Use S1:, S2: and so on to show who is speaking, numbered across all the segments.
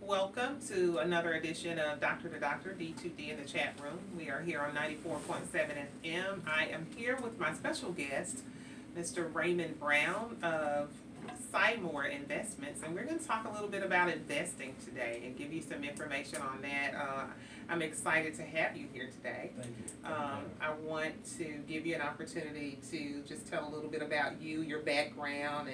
S1: Welcome to another edition of Doctor to Doctor, D2D in the chat room. We are here on 94.7 FM. I am here with my special guest, Mr. Raymond Brown of Seymour Investments, and we're going to talk a little bit about investing today and give you some information on that. I'm excited to have you here today.
S2: Thank you.
S1: I want to give you an opportunity to just tell a little bit about you, your background,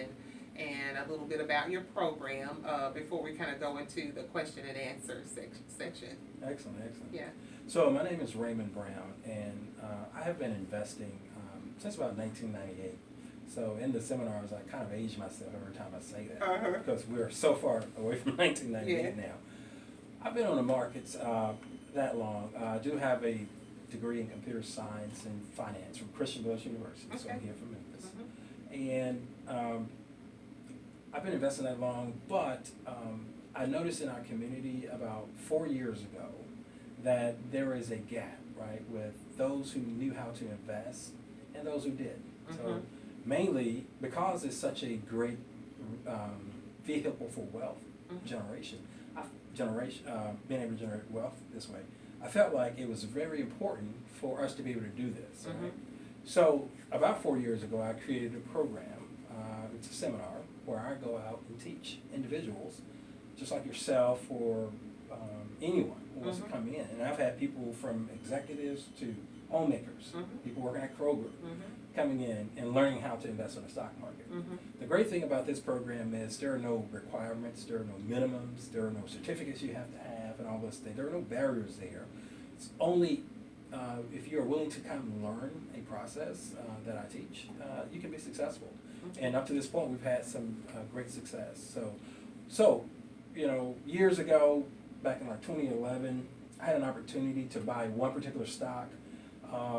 S1: and a little bit about your program before we kind of go into the question and answer section.
S2: Excellent.
S1: Yeah.
S2: So my name is Raymond Brown, and I have been investing since about 1998. So in the seminars, I kind of age myself every time I say that because we're so far away from 1998 now. I've been on the markets that long. I do have a degree in computer science and finance from Christian University, so I'm here from Memphis. And I've been investing that long, but I noticed in our community about 4 years ago that there is a gap, right, with those who knew how to invest and those who did. So mainly because it's such a great vehicle for wealth generation, being able to generate wealth this way, I felt like it was very important for us to be able to do this. Right? So about 4 years ago, I created a program. It's a seminar where I go out and teach individuals, just like yourself or anyone who wants to come in. And I've had people from executives to homemakers, people working at Kroger, coming in and learning how to invest in the stock market. The great thing about this program is there are no requirements, there are no minimums, there are no certificates you have to have and all this thing. There are no barriers there. It's only if you're willing to come and learn a process that I teach, you can be successful. And up to this point, we've had some great success. So, years ago, back in like 2011, I had an opportunity to buy one particular stock.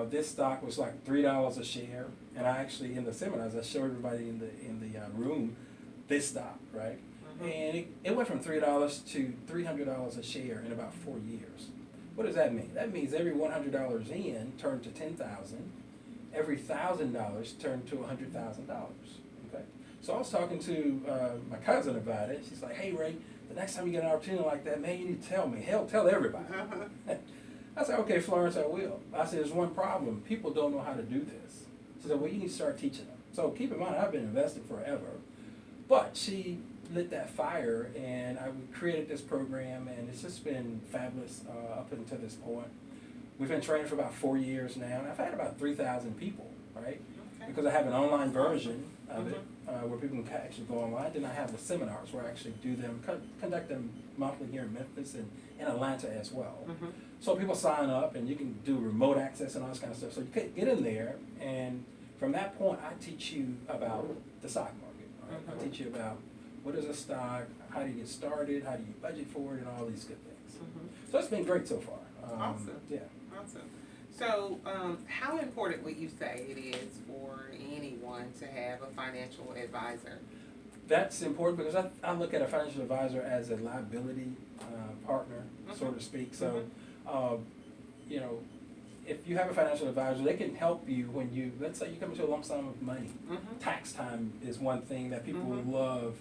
S2: This stock was like $3 a share, and I actually in the seminars I showed everybody in the room this stock, right? And it went from $3 to $300 a share in about 4 years. What does that mean? That means every $100 in turned to $10,000. Every $1,000 turned to $100,000. Okay. So I was talking to my cousin about it. She's like, "Hey Ray, the next time you get an opportunity like that, man, you need to tell me. Hell, tell everybody." I said, "Okay, Florence, I will." I said, "There's one problem. People don't know how to do this." She said, "Well, you need to start teaching them." So keep in mind, I've been investing forever, but she lit that fire, and I created this program, and it's just been fabulous up until this point. We've been training for about 4 years now, and I've had about 3,000 people, right? Because I have an online version of it where people can actually go online. Then I have the seminars where I actually do them, conduct them monthly here in Memphis and in Atlanta as well. So people sign up, and you can do remote access and all this kind of stuff. So you can get in there, and from that point, I teach you about the stock market. Right? I teach you about what is a stock, how do you get started, how do you budget for it, and all these good things. So it's been great so far.
S1: Awesome.
S2: Yeah.
S1: Awesome. So, how important would you say it is for anyone to have a financial advisor?
S2: That's important because I look at a financial advisor as a liability partner, so to speak. So, if you have a financial advisor, they can help you when let's say you come into a lump sum of money. Tax time is one thing that people love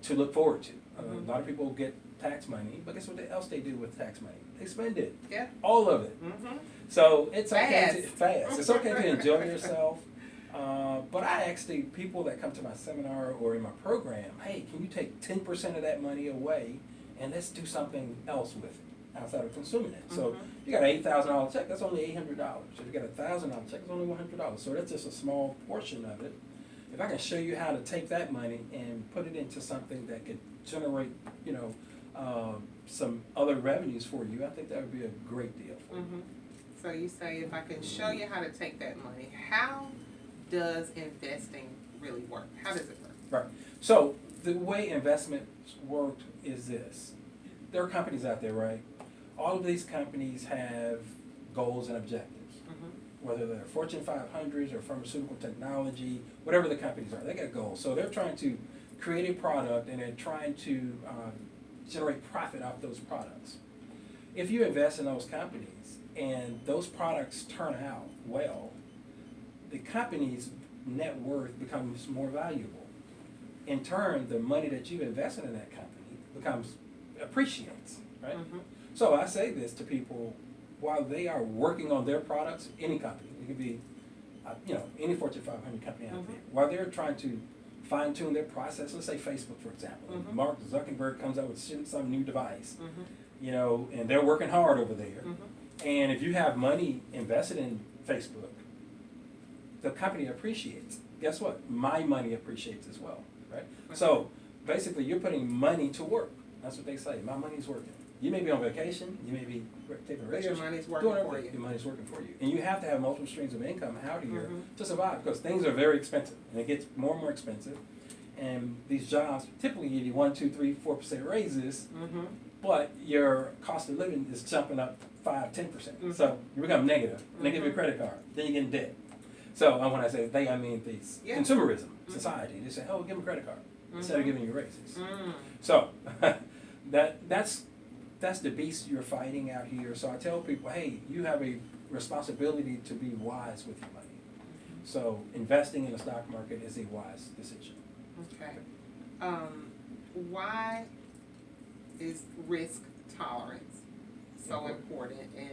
S2: to look forward to. A lot of people get tax money, but guess what else they do with tax money? They spend it.
S1: Yeah.
S2: All of it. So it's okay fast. It's okay to enjoy yourself. But I ask the people that come to my seminar or in my program, hey, can you take 10% of that money away and let's do something else with it outside of consuming it? So you got an $8,000 check, that's only $800. So if you got a $1,000 check, it's only $100. So that's just a small portion of it. If I can show you how to take that money and put it into something that could generate, some other revenues for you, I think that would be a great deal for you.
S1: So you say if I can show you how to take that money, how does investing really work? How does it work?
S2: Right. So the way investments work is this. There are companies out there, right? All of these companies have goals and objectives. Whether they're Fortune 500s or pharmaceutical technology, whatever the companies are, they got goals. So they're trying to create a product and they're trying to generate profit off those products. If you invest in those companies and those products turn out well, the company's net worth becomes more valuable. In turn, the money that you invested in that company becomes appreciates, right?
S1: Mm-hmm.
S2: So I say this to people while they are working on their products, any company, it could be, any Fortune 500 company out there, while they're trying to fine tune their process, let's say Facebook, for example.
S1: Mm-hmm.
S2: Mark Zuckerberg comes out with some new device,
S1: Mm-hmm.
S2: and they're working hard over there.
S1: Mm-hmm.
S2: And if you have money invested in Facebook, the company appreciates. Guess what? My money appreciates as well, right?
S1: Mm-hmm.
S2: So basically, you're putting money to work. That's what they say. My money's working. You may be on vacation. You may be taking a
S1: But your
S2: vacation.
S1: money's working for you.
S2: Your money's working for you. And you have to have multiple streams of income out here
S1: Mhm.
S2: to survive because things are very expensive. And it gets more and more expensive. And these jobs typically give you 1, 2, 3, 4% raises,
S1: Mm-hmm.
S2: but your cost of living is jumping up 5, 10%.
S1: Mhm.
S2: So you become negative. And they give you a
S1: Mhm.
S2: credit card. Then you get in debt. So when I say they, I mean these
S1: Yeah.
S2: consumerism
S1: Mhm.
S2: society. They say, oh, give them a credit card instead of
S1: Mhm.
S2: giving you raises.
S1: Mm.
S2: So that's the beast you're fighting out here. So I tell people, hey, you have a responsibility to be wise with your money. So investing in the stock market is a wise decision.
S1: Okay. Why is risk tolerance so important, and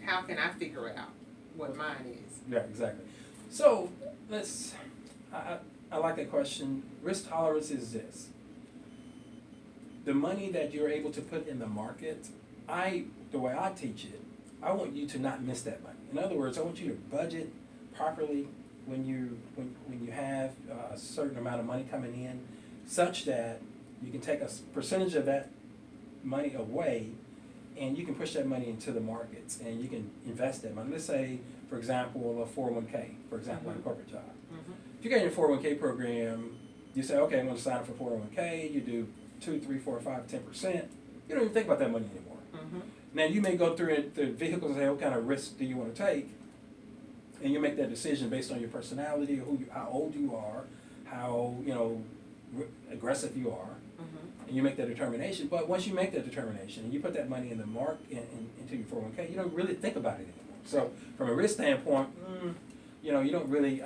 S1: how can I figure out what mine is?
S2: Yeah, exactly. So I like that question. Risk tolerance is this. The money that you're able to put in the market, the way I teach it, I want you to not miss that money. In other words, I want you to budget properly when you have a certain amount of money coming in, such that you can take a percentage of that money away, and you can push that money into the markets, and you can invest that money. Let's say, for example, a 401k, for example, like a corporate job.
S1: Mm-hmm.
S2: If you get in your 401k program, you say, okay, I'm going to sign up for 401k. You do 2, 3, 4, 5, 10%. You don't even think about that money anymore.
S1: Mm-hmm.
S2: Now you may go through the vehicles and say, what kind of risk do you want to take? And you make that decision based on your personality, how old you are, how aggressive you are,
S1: Mm-hmm.
S2: and you make that determination. But once you make that determination and you put that money in the into your 401k, you don't really think about it anymore. So from a risk standpoint, you don't really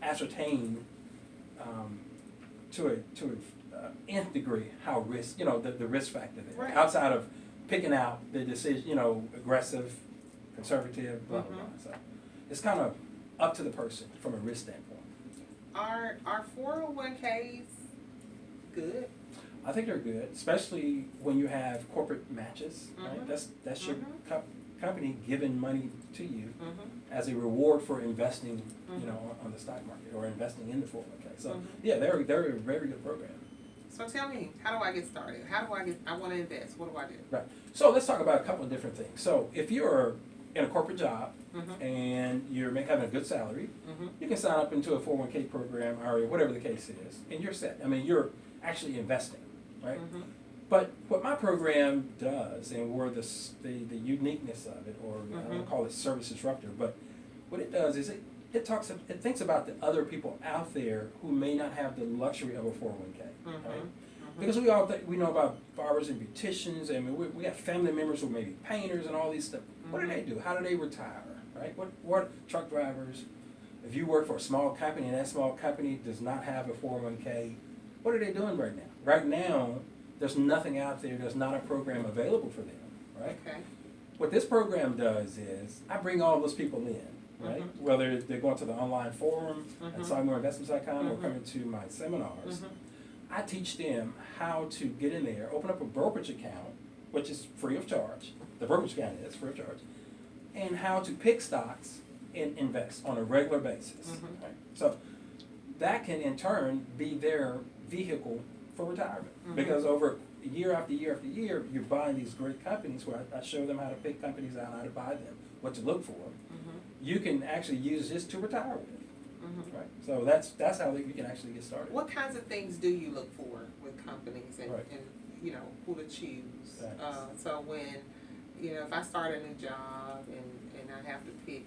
S2: ascertain to a nth degree how risk, the risk factor there,
S1: Right.
S2: outside of picking out the decision, aggressive, conservative, blah, blah, blah. So it's kind of up to the person from a risk standpoint.
S1: Are 401ks good?
S2: I think they're good, especially when you have corporate matches, right?
S1: Mhm.
S2: That's your
S1: Mhm.
S2: company giving money to you
S1: Mm-hmm.
S2: as a reward for investing,
S1: Mhm.
S2: on the stock market or investing in the 401k. So
S1: Mhm.
S2: yeah, they're a very good program.
S1: So tell me, how do I get started? I want to invest. What do I do?
S2: Right. So let's talk about a couple of different things. So if you're in a corporate job
S1: Mm-hmm.
S2: and you're having a good salary,
S1: Mm-hmm.
S2: you can sign up into a 401k program or whatever the case is, and you're set. I mean, you're actually investing, right?
S1: Mm-hmm.
S2: But what my program does, and where the uniqueness of it, or I don't
S1: Mhm.
S2: call it service disruptor, but what it does is it thinks about the other people out there who may not have the luxury of a 401k, right?
S1: Mm-hmm.
S2: Because we know about barbers and beauticians, and we got family members who may be painters and all these stuff. What do they do? How do they retire, right? What truck drivers? If you work for a small company and that small company does not have a 401k, what are they doing right now? Right now, there's nothing out there. There's not a program available for them, right?
S1: Okay.
S2: What this program does is I bring all those people in, right?
S1: Mhm.
S2: Whether they're going to the online forum at
S1: Mhm.
S2: SolidMoreInvestments.com or
S1: Mhm.
S2: coming to my seminars.
S1: Mhm.
S2: I teach them how to get in there, open up a brokerage account, which is free of charge. The brokerage account is free of charge, and how to pick stocks and invest on a regular basis.
S1: Mhm.
S2: Right? So that can in turn be their vehicle for retirement,
S1: Mhm.
S2: because over year after year after year, you're buying these great companies where I show them how to pick companies out, how to buy them, what to look for.
S1: Mhm.
S2: You can actually use this to retire with.
S1: Mhm.
S2: Right? So that's how you can actually get started.
S1: What kinds of things do you look for with companies, and,
S2: Right.
S1: and who to choose?
S2: Thanks.
S1: So when, if I start a new job and I have to pick,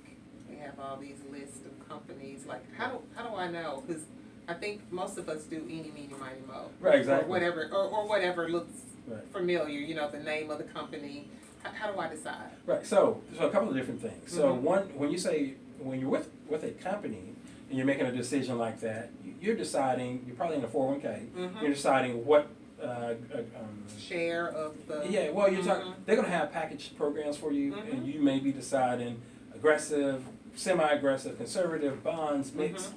S1: they have all these lists of companies, like how do I know? Because I think most of us do eeny, meeny, miny, mo.
S2: Right, exactly.
S1: Or whatever looks
S2: Right.
S1: familiar, the name of the company. How do I decide?
S2: Right. So a couple of different things. So
S1: Mhm.
S2: one, when you're with a company and you're making a decision like that, you're deciding. You're probably in a 401k.
S1: Mhm.
S2: You're deciding what
S1: share of the.
S2: Yeah, well, you're talking. They're going to have package programs for you, and you may be deciding aggressive, semi-aggressive, conservative, bonds, mix.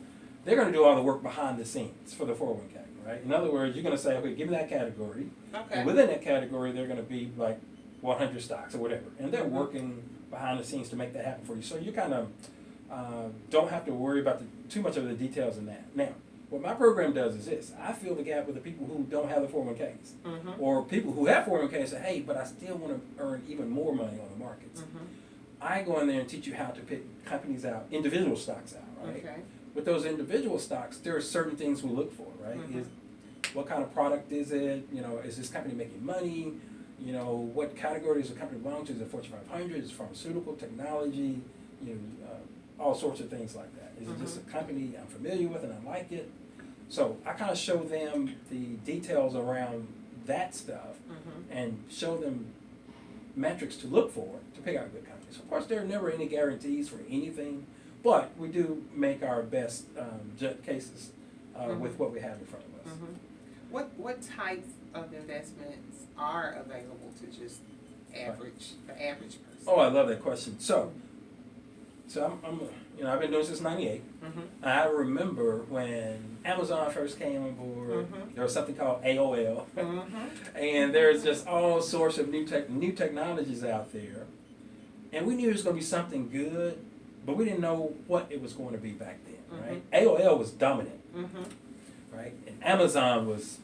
S2: They're going to do all the work behind the scenes for the 401k, right? In other words, you're going to say, okay, give me that category, and within that category, they're going to be like 100 stocks or whatever, and they're working behind the scenes to make that happen for you. So you kind of don't have to worry about too much of the details in that. Now, what my program does is this: I fill the gap with the people who don't have the 401ks, or people who have 401ks say, hey, but I still want to earn even more money on the markets. I go in there and teach you how to pick companies out, individual stocks out, right?
S1: Okay.
S2: With those individual stocks, there are certain things we look for, right? What kind of product is it? You know, is this company making money? You know, what category does the company belong to? Is it Fortune 500? Is it pharmaceutical, technology? You know, all sorts of things like that. Is it just a company I'm familiar with and I like it? So I kind of show them the details around that stuff and show them metrics to look for to pick out good companies. Of course, there are never any guarantees for anything, but we do make our best cases with what we have in front of us.
S1: What types of investments are available to just the average person?
S2: Oh, I love that question. So I'm you know, I've been doing this since '98. I remember when Amazon first came on board. There was something called AOL, and there's just all sorts of new technologies out there, and we knew it was going to be something good, but we didn't know what it was going to be back then. Right? AOL was dominant, right, and Amazon was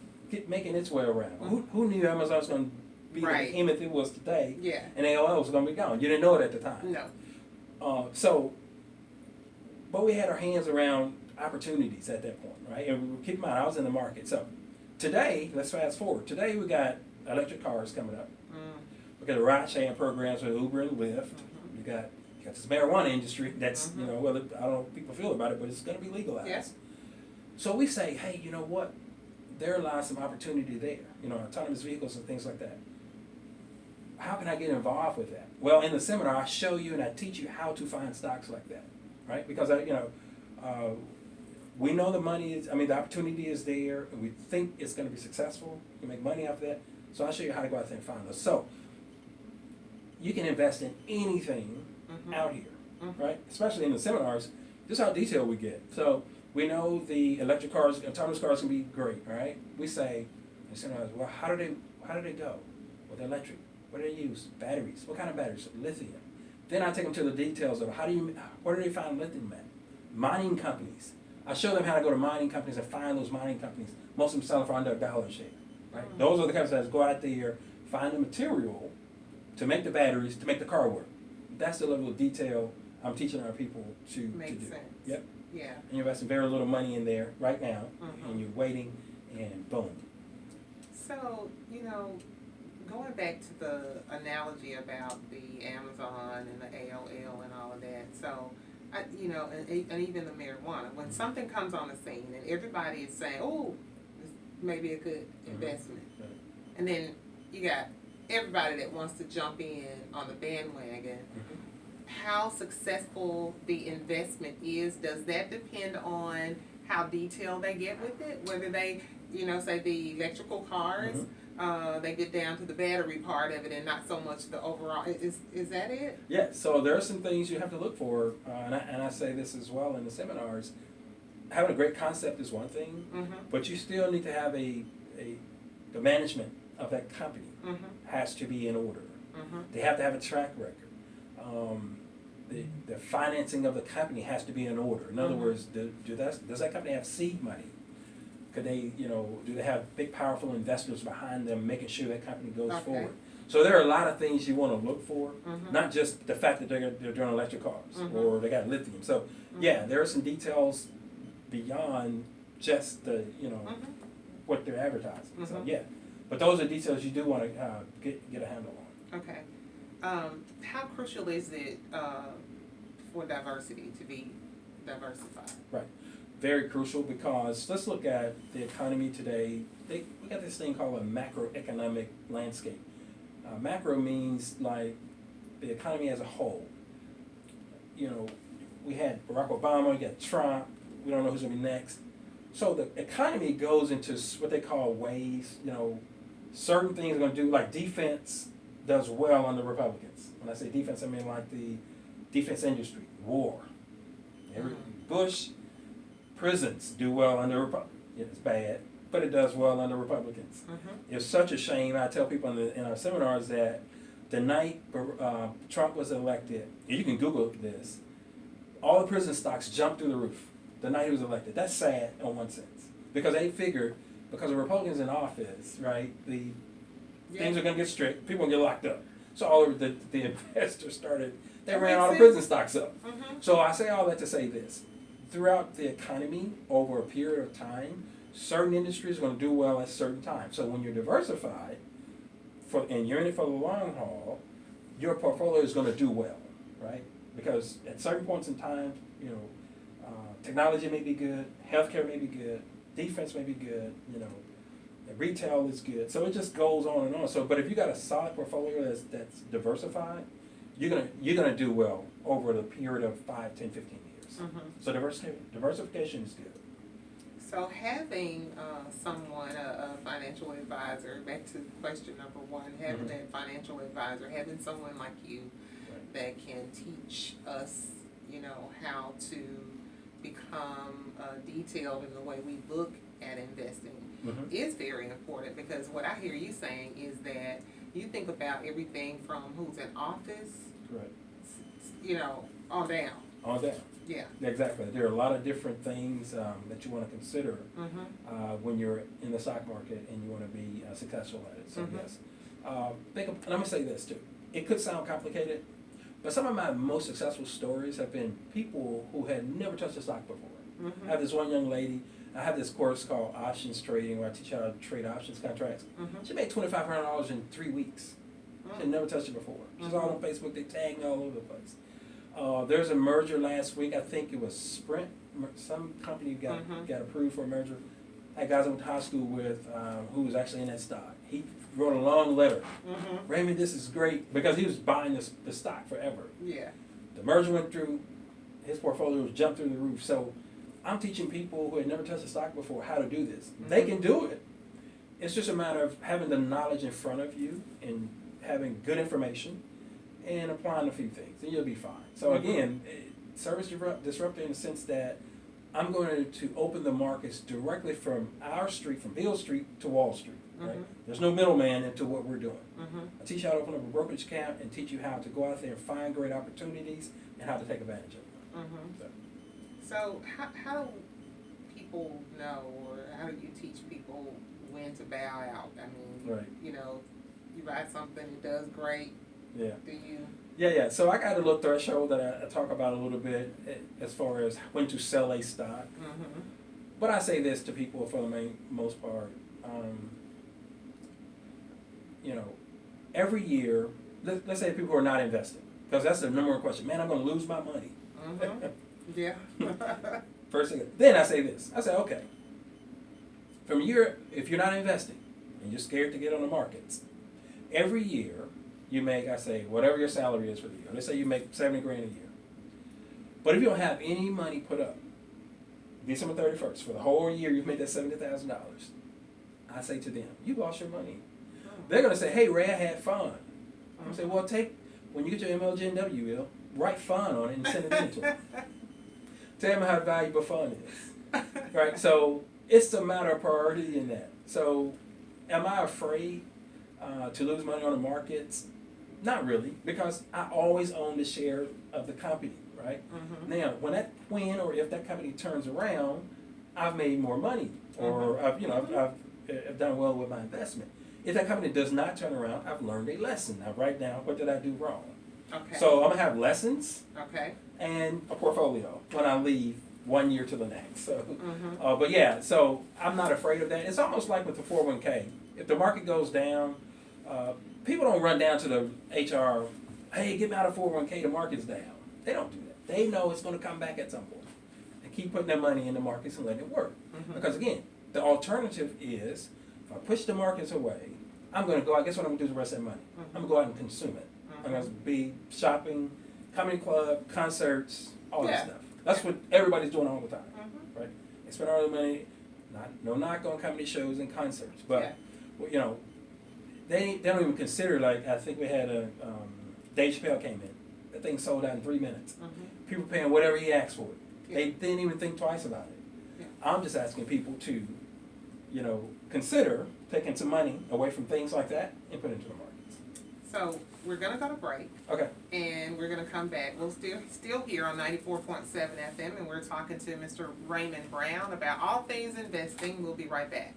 S2: making its way around. Who knew Amazon was going to be the behemoth it was today? Yeah. And AOL was going to be gone. You didn't know it at the time.
S1: No.
S2: But we had our hands around opportunities at that point, right? And keep in mind, I was in the market. So today, let's fast forward. Today we got electric cars coming up. We got the ride-sharing programs with Uber and Lyft. You got this marijuana industry that's, you know, whether I don't know what people feel about it, but it's going to be legalized. Yeah. So we say, hey, you know what? There lies some opportunity there. You know, autonomous vehicles and things like that. How can I get involved with that? Well, in the seminar, I show you and I teach you how to find stocks like that, right? Because we know the money is, the opportunity is there, and we think it's going to be successful. You can make money off that. So I'll show you how to go out there and find those. So you can invest in anything out here, right? Especially in the seminars. This is how detailed we get. So we know the electric cars, autonomous cars can be great, right? We say in seminars, well, how do they go with electric? What do they use? Batteries. What kind of batteries? Lithium. Then I take them to the details of where do they find lithium at? Mining companies. I show them how to go to mining companies and find those mining companies. Most of them sell for under $1 a share. Right? Those are the companies that go out there, find the material to make the batteries, to make the car work. That's the level of detail I'm teaching our people to do.
S1: Makes sense.
S2: Yep.
S1: Yeah.
S2: And you're investing very little money in there right now, and you're waiting, and boom.
S1: So, you know, going back to the analogy about the Amazon and the AOL and all of that, so, you know, and even the marijuana, when something comes on the scene and everybody is saying, oh, this may be a good investment, and then you got everybody that wants to jump in on the bandwagon, how successful the investment is, does that depend on how detailed they get with it? Whether they, you know, say the electrical cars, they get down to the battery part of it and not so much the overall. Is that it?
S2: Yeah, so there are some things you have to look for, and I say this as well in the seminars. Having a great concept is one thing, but you still need to have the management of that company has to be in order. They have to have a track record. The financing of the company has to be in order. In other words, does that company have seed money? Could they, you know, do they have big, powerful investors behind them making sure that company goes forward? So there are a lot of things you want to look for, not just the fact that they're doing electric cars or they got lithium. So yeah, there are some details beyond just the, you know, what they're advertising. So yeah, but those are details you do want to get a handle on.
S1: Okay. How crucial is it for diversity to be diversified?
S2: Right. Very crucial, because let's look at the economy today. We got this thing called a macroeconomic landscape. Macro means like the economy as a whole. You know, we had Barack Obama, you got Trump, we don't know who's going to be next. So the economy goes into what they call waves. Certain things are going to do, like defense does well under Republicans. When I say defense, I mean like the defense industry, war. Bush, prisons do well under Republicans. It's bad, but it does well under Republicans. It's such a shame. I tell people in our seminars that the night Trump was elected, you can Google this, all the prison stocks jumped through the roof the night he was elected. That's sad in one sense, because they figured, because of Republicans in office, right, things are going to get strict, people are going to get locked up. So all of the investors they ran all the prison stocks up. So I say all that to say this. Throughout the economy, over a period of time, certain industries are going to do well at certain times. So when you're diversified, and you're in it for the long haul, your portfolio is going to do well, right? Because at certain points in time, technology may be good, healthcare may be good, defense may be good, retail is good. So it just goes on and on. So, but if you got a solid portfolio that's diversified, you're gonna do well over the period of 5, 10, 15 years. So diversification is good.
S1: So having someone, a financial advisor, back to question number one, having that financial advisor, having someone like you that can teach us, how to become detailed in the way we look at investing is very important, because what I hear you saying is that you think about everything from who's in office, on down.
S2: On down.
S1: Yeah.
S2: Exactly. There are a lot of different things that you want to consider when you're in the stock market and you want to be successful at it. So yes. And I'm going to say this too. It could sound complicated, but some of my most successful stories have been people who had never touched a stock before. I have this one young lady. I have this course called Options Trading where I teach how to trade options contracts. She made $2,500 in 3 weeks. She had never touched it before. She's all on Facebook. They tag me all over the place. There's a merger last week. I think it was Sprint. Some company got approved for a merger. I had guys I went to high school with who was actually in that stock. He wrote a long letter. Raymond, this is great, because he was buying the stock forever. Yeah. The merger went through. His portfolio jumped through the roof. So I'm teaching people who had never touched a stock before how to do this. They can do it. It's just a matter of having the knowledge in front of you and having good information and applying a few things, and you'll be fine. So again, service disruptor in the sense that I'm going to open the markets directly from our street, from Beale Street to Wall Street. Right? There's no middleman into what we're doing. I teach you how to open up a brokerage account and teach you how to go out there and find great opportunities and how to take advantage of them.
S1: So how do people know, or how do you teach people when to bow out? I mean, you buy something, it does great. Yeah. Do you?
S2: Yeah. So I got a little threshold that I talk about a little bit as far as when to sell a stock. But I say this to people for the most part. Every year, let's say people who are not investing, because that's the number one question. Man, I'm going to lose my money.
S1: Yeah.
S2: First thing. Then I say this. I say, okay, from a year, if you're not investing and you're scared to get on the markets, every year you make, I say, whatever your salary is for the year. Let's say you make $70,000 a year. But if you don't have any money put up, December 31st, for the whole year you've made that $70,000, I say to them, you lost your money. They're going to say, hey, Ray, I had fun. I'm going to say, well, when you get your MLGNW, write fun on it and send it in to them. Tell them how valuable fun is. Right? So it's a matter of priority in that. So am I afraid to lose money on the markets? Not really, because I always own the share of the company, right? Now, when or if that company turns around, I've made more money, or I've done well with my investment. If that company does not turn around, I've learned a lesson. I write down, what did I do wrong? Okay. So I'm gonna have lessons. Okay. And a portfolio when I leave 1 year to the next. So, but yeah, so I'm not afraid of that. It's almost like with the 401k. If the market goes down, people don't run down to the HR, hey, get me out of 401k, the market's down. They don't do that. They know it's going to come back at some point. And keep putting their money in the markets and letting it work. Because again, the alternative is, if I push the markets away, I'm going to go out, guess what I'm going to do with the rest of that money? I'm going to go out and consume it. I'm going to be shopping, comedy club, concerts, all that stuff. That's what everybody's doing all the time, right? They spend all their money no knock on comedy shows and concerts, but
S1: Yeah.
S2: well, you know, they don't even consider, like, I think we had a Dave Chappelle came in. That thing sold out in 3 minutes.
S1: Mhm.
S2: People paying whatever he asked for it.
S1: Yeah.
S2: They didn't even think twice about it.
S1: Yeah.
S2: I'm just asking people to, consider taking some money away from things like that and put it into the markets.
S1: So we're gonna go to break,
S2: Okay.
S1: and we're gonna come back. We'll still here on 94.7 FM, and we're talking to Mr. Raymond Brown about all things investing. We'll be right back.